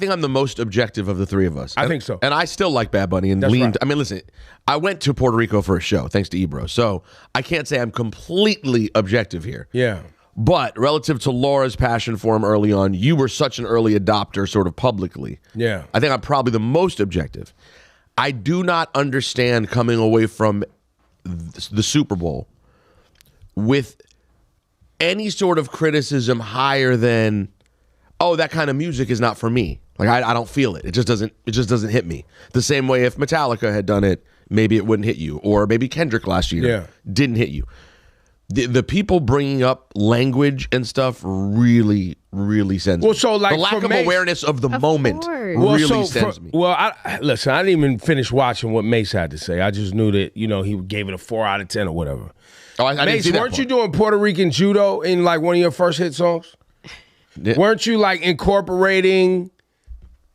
think I'm the most objective of the three of us. I think so. And I still like Bad Bunny and That's leaned. right. I mean, listen, I went to Puerto Rico for a show thanks to Ebro, so I can't say I'm completely objective here. Yeah. But relative to Laura's passion for him early on, you were such an early adopter sort of publicly. Yeah. I think I'm probably the most objective. I do not understand coming away from the Super Bowl with any sort of criticism higher than, oh, that kind of music is not for me. Like I don't feel it. It just doesn't hit me. The same way if Metallica had done it, maybe it wouldn't hit you. Or maybe Kendrick last year didn't hit you. The people bringing up language and stuff really, really sends me. So like the lack of awareness of the moment really sends me. Well, listen, I didn't even finish watching what Mase had to say. I just knew that, he gave it a 4 out of 10 or whatever. Oh, I didn't see that weren't part. you doing Puerto Rican judo in like one of your first hit songs? Yeah. Weren't you like incorporating,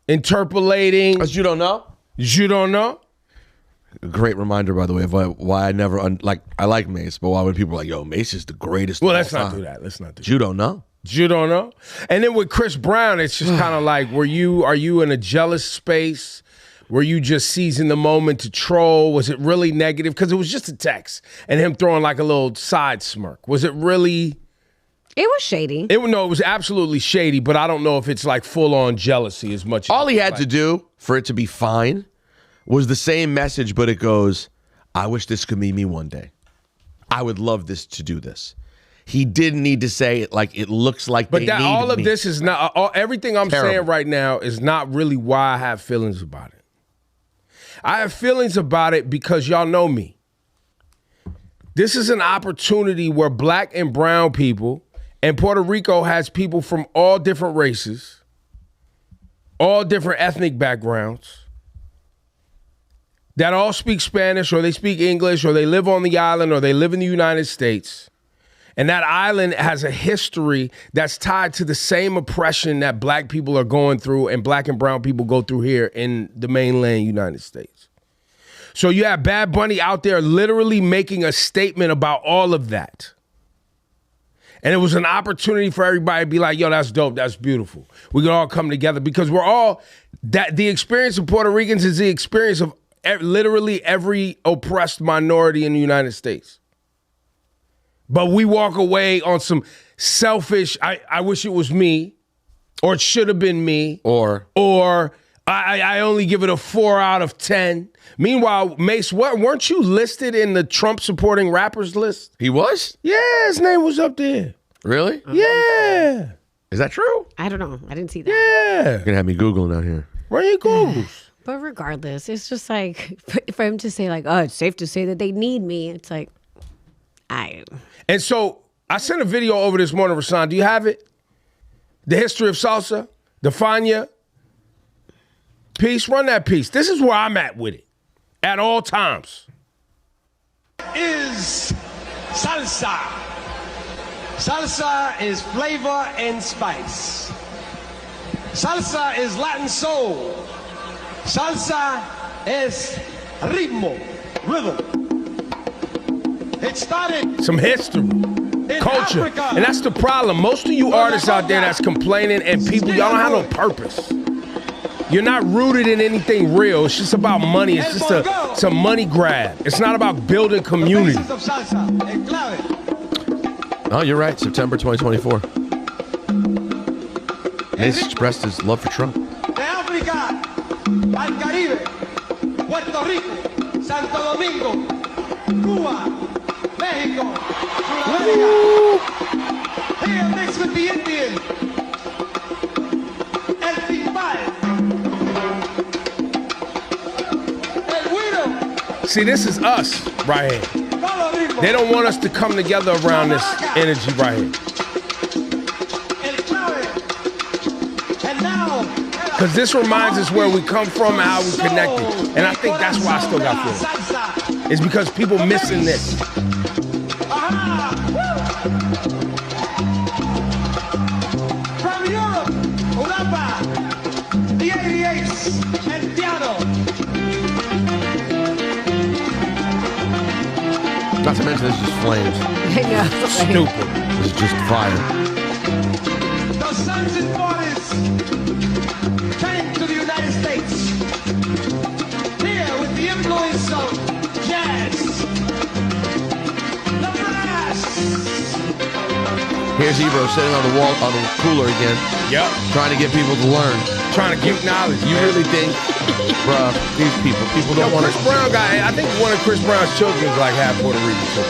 interpolating? You don't know? You don't know? A great reminder, by the way, of why I never I like Mase, but why when people are like, "Yo, Mase is the greatest." Well, of let's all not time. do that. Let's not do that. You don't know. You don't know. And then with Chris Brown, it's just kind of like, are you in a jealous space? Were you just seizing the moment to troll? Was it really negative? Because it was just a text and him throwing like a little side smirk. Was it really? It was shady. It was absolutely shady, but I don't know if it's like full on jealousy as much. All he had to do for it to be fine was the same message, but it goes, I wish this could be me one day. I would love this to do this. He didn't need to say it like it looks like but they that need all of me. this is not, everything I'm saying right now is not really why I have feelings about it. I have feelings about it because y'all know me. This is an opportunity where black and brown people, and Puerto Rico has people from all different races, all different ethnic backgrounds, that all speak Spanish or they speak English or they live on the island or they live in the United States. And that island has a history that's tied to the same oppression that black people are going through and black and brown people go through here in the mainland United States. So you have Bad Bunny out there literally making a statement about all of that. And it was an opportunity for everybody to be like, yo, that's dope, that's beautiful. We can all come together because the experience of Puerto Ricans is the experience of literally every oppressed minority in the United States. But we walk away on some selfish, I wish it was me, or it should have been me, or I only give it a 4 out of 10. Meanwhile, Mase, weren't you listed in the Trump supporting rappers list? He was? Yeah, his name was up there. Really? Yeah. Is that true? I don't know. I didn't see that. Yeah. You're going to have me Googling out here. Run your Googles. But regardless, it's just like, for him to say like, oh, it's safe to say that they need me. It's like, And so I sent a video over this morning, Rasan. Do you have it? The history of salsa, the Fania piece. Run that piece. This is where I'm at with it at all times. Is salsa. Salsa is flavor and spice. Salsa is Latin soul. Salsa es ritmo, rhythm. It started some history, culture, Africa. And that's the problem. Most of you artists out there that's complaining and people, y'all don't have no purpose. You're not rooted in anything real. It's just about money. It's just a money grab. It's not about building community. Oh, you're right. September 2024. Mase expressed his love for Trump. De África al Caribe, Puerto Rico, Santo Domingo, Cuba, Mexico, Sudamérica. Here mixed with the Indian, El Timbal, El Guido. See, this is us right here. They don't want us to come together around this energy right here. Because this reminds us where we come from and how we connected. And I think that's why I still got feelings. It's because people missing this. From Europe, Europa, the 88s, and piano. Not to mention this is just flames. I know. Stupid. This is just fire. The sons and daughters came Here's Ebro sitting on the wall on the cooler again, Yep. trying to get people to learn. Trying to give knowledge. You really think, bruh, these people don't want Chris Brown guy, I think one of Chris Brown's children is like half Puerto Rican too.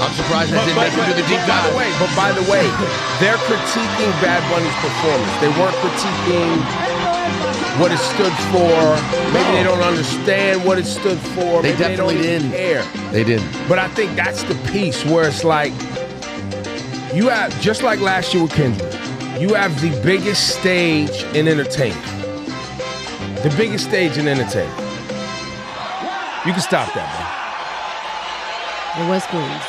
I'm surprised that didn't make it through the deep dive. By the way, they're critiquing Bad Bunny's performance. They weren't critiquing what it stood for. Maybe they don't understand what it stood for. They Maybe definitely they don't even didn't. care. They didn't. But I think that's the piece where it's like, you have, just like last year with Kendrick, you have the biggest stage in entertainment. The biggest stage in entertainment. You can stop that, man. It was Queens.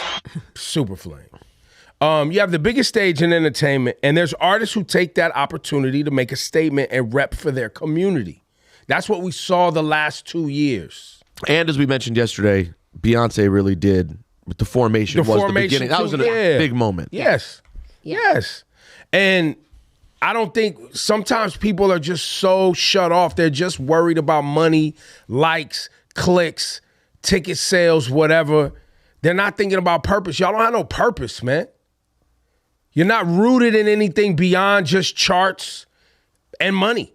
Super flame. You have the biggest stage in entertainment, and there's artists who take that opportunity to make a statement and rep for their community. That's what we saw the last 2 years. And as we mentioned yesterday, Beyonce really did with the formation. The beginning. That was a big moment. Yes. Yeah. Yes. And I don't think sometimes people are just so shut off. They're just worried about money, likes, clicks, ticket sales, whatever. They're not thinking about purpose. Y'all don't have no purpose, man. You're not rooted in anything beyond just charts and money.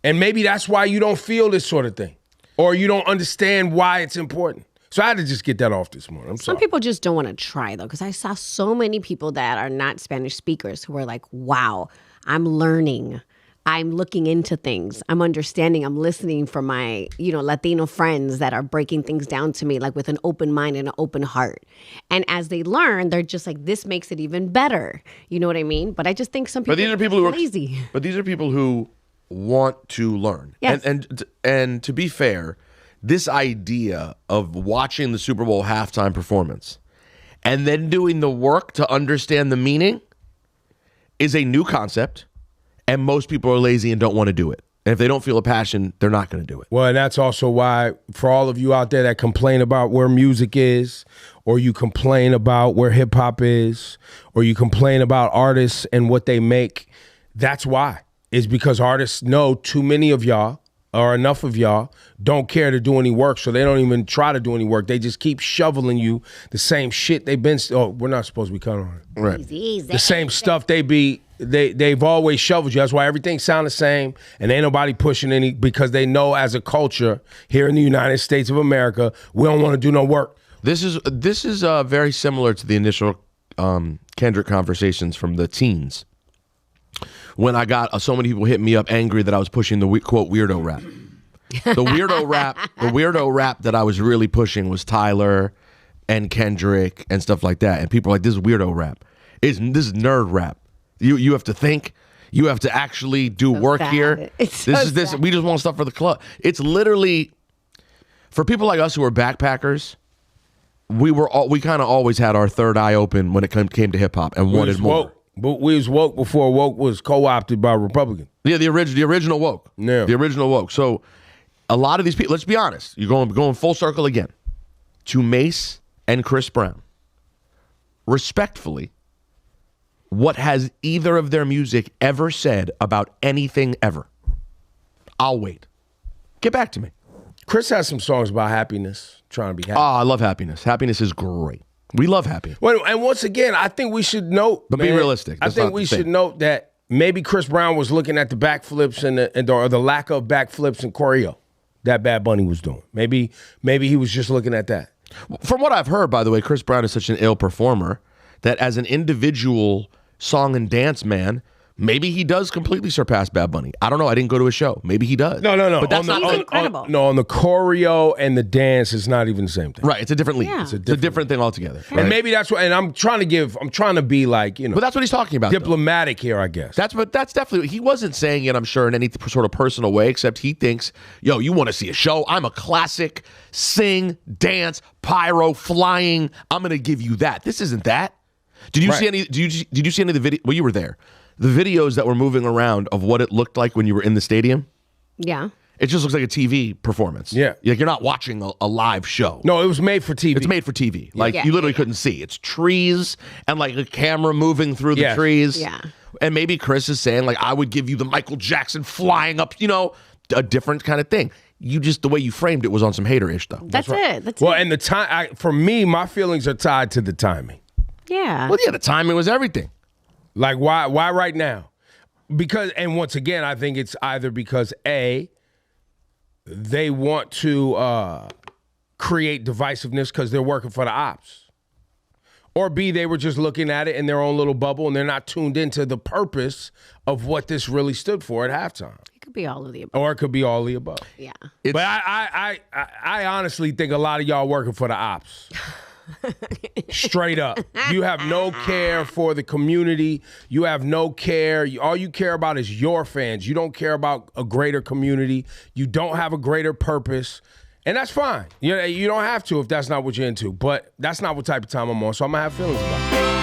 And maybe that's why you don't feel this sort of thing, or you don't understand why it's important. So I had to just get that off this morning. I'm sorry. Some people just don't want to try, though, because I saw so many people that are not Spanish speakers who are like, wow, I'm learning. I'm looking into things. I'm understanding. I'm listening for my, Latino friends that are breaking things down to me, like with an open mind and an open heart. And as they learn, they're just like, this makes it even better. You know what I mean? But I just think some people, But these are people who are lazy. But these are people who want to learn. Yes. And to be fair, this idea of watching the Super Bowl halftime performance and then doing the work to understand the meaning is a new concept. And most people are lazy and don't want to do it. And if they don't feel a passion, they're not going to do it. Well, and that's also why, for all of you out there that complain about where music is, or you complain about where hip hop is, or you complain about artists and what they make, that's why. Is because artists know too many of y'all, or enough of y'all, don't care to do any work, so they don't even try to do any work. They just keep shoveling you the same shit they've been. Oh, we're not supposed to be cutting on it. Right. Easy. The same stuff they've always shoveled you. That's why everything sounds the same, and ain't nobody pushing any, because they know as a culture here in the United States of America, we don't want to do no work. This is very similar to the initial Kendrick conversations from the teens, when I got so many people hitting me up angry that I was pushing the quote weirdo rap. The weirdo rap that I was really pushing was Tyler and Kendrick and stuff like that. And people are like, this is weirdo rap. This is nerd rap. You have to think. You have to actually do work sad. here. It's This sad. we just want stuff for the club. It's literally, for people like us who are backpackers, we kind of always had our third eye open when it came to hip hop and wanted more. Woke. But we was woke before woke was co-opted by Republicans. Yeah, the original woke. Yeah. The original woke. So a lot of these people, let's be honest, you're going full circle again to Mase and Chris Brown. Respectfully, what has either of their music ever said about anything ever? I'll wait. Get back to me. Chris has some songs about happiness, trying to be happy. Oh, I love happiness. Happiness is great. We love happy. Well, and once again, I think we should note, But be realistic. I That's think not we the thing. should note that maybe Chris Brown was looking at the backflips or the lack of backflips and choreo that Bad Bunny was doing. Maybe he was just looking at that. From what I've heard, by the way, Chris Brown is such an ill performer that as an individual song and dance man, maybe he does completely surpass Bad Bunny. I don't know. I didn't go to his show. Maybe he does. No. But that's He's incredible. On the choreo and the dance is not even the same thing. right. It's a different league. Yeah. It's a different thing altogether. And right? maybe that's what, and I'm trying to be like, But that's what he's talking about. though. diplomatic here, I guess. That's definitely, he wasn't saying it, I'm sure, in any sort of personal way, except he thinks, yo, you want to see a show? I'm a classic, sing, dance, pyro, flying. I'm going to give you that. This isn't that. Did you see any, did you see any of the video? Well, you were there. The videos that were moving around of what it looked like when you were in the stadium, Yeah. it just looks like a TV performance. Yeah. Like you're not watching a live show. No, it was made for TV. It's made for TV. Like Yeah. you literally couldn't see. It's trees and like a camera moving through the Yes. trees. Yeah. And maybe Chris is saying like, I would give you the Michael Jackson flying up, a different kind of thing. You just, the way you framed it was on some hater-ish though. That's it. That's Well, it. and the time, for me, my feelings are tied to the timing. Yeah. Well, yeah, the timing was everything. Like, why right now? Because, and once again, I think it's either because A, they want to create divisiveness because they're working for the ops. Or B, they were just looking at it in their own little bubble and they're not tuned into the purpose of what this really stood for at halftime. It could be all of the above. Or it could be all the above. Yeah. But I honestly think a lot of y'all working for the ops. Straight up. You have no care for the community. You have no care. All you care about is your fans. You don't care about a greater community. You don't have a greater purpose. And that's fine. You don't have to if that's not what you're into. But that's not what type of time I'm on. So I'm going to have feelings about it.